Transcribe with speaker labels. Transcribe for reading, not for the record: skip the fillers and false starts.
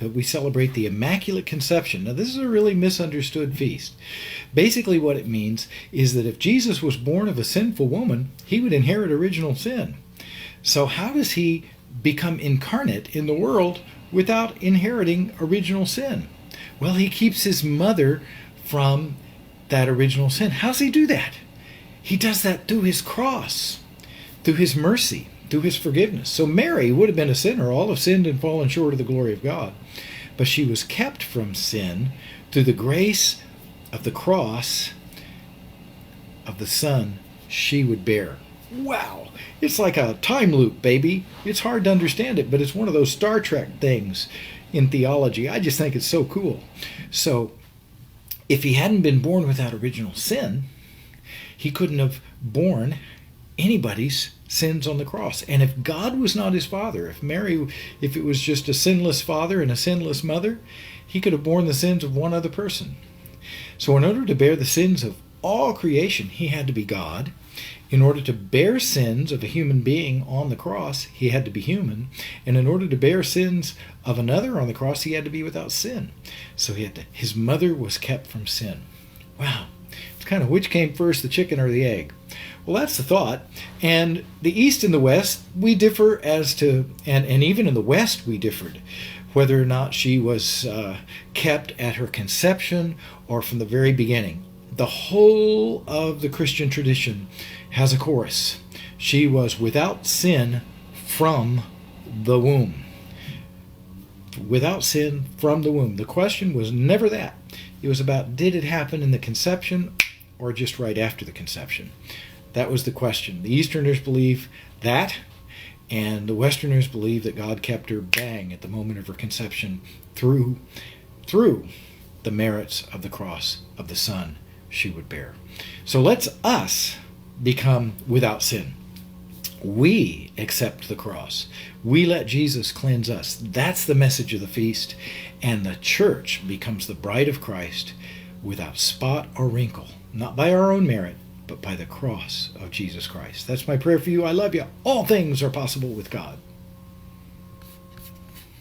Speaker 1: but we celebrate the Immaculate Conception. Now, this is a really misunderstood feast. Basically, what it means is that if Jesus was born of a sinful woman, he would inherit original sin. So how does he become incarnate in the world without inheriting original sin? Well, he keeps his mother from that original sin. How does he do that? He does that through his cross, through his mercy, through his forgiveness. So Mary would have been a sinner. All have sinned and fallen short of the glory of God. But she was kept from sin through the grace of the cross of the Son she would bear. Wow! It's like a time loop, baby. It's hard to understand it, but it's one of those Star Trek things in theology. I just think it's so cool. So, if he hadn't been born without original sin, he couldn't have borne anybody's sins on the cross. And if God was not his father, if it was just a sinless father and a sinless mother, he could have borne the sins of one other person. So in order to bear the sins of all creation, he had to be God. In order to bear sins of a human being on the cross, he had to be human. And in order to bear sins of another on the cross, he had to be without sin. So his mother was kept from sin. Wow. It's kind of which came first, the chicken or the egg? Well, that's the thought. And the East and the West, we differ as to, and even in the West we differed, whether or not she was kept at her conception or from the very beginning. The whole of the Christian tradition has a chorus. She was without sin from the womb. Without sin from the womb. The question was never that. It was about, did it happen in the conception or just right after the conception? That was the question. The Easterners believe that, and the Westerners believe that God kept her bang at the moment of her conception through the merits of the cross of the Son she would bear. So let's us become without sin. We accept the cross. We let Jesus cleanse us. That's the message of the feast. And the church becomes the bride of Christ without spot or wrinkle, not by our own merit, but by the cross of Jesus Christ. That's my prayer for you. I love you. All things are possible with God.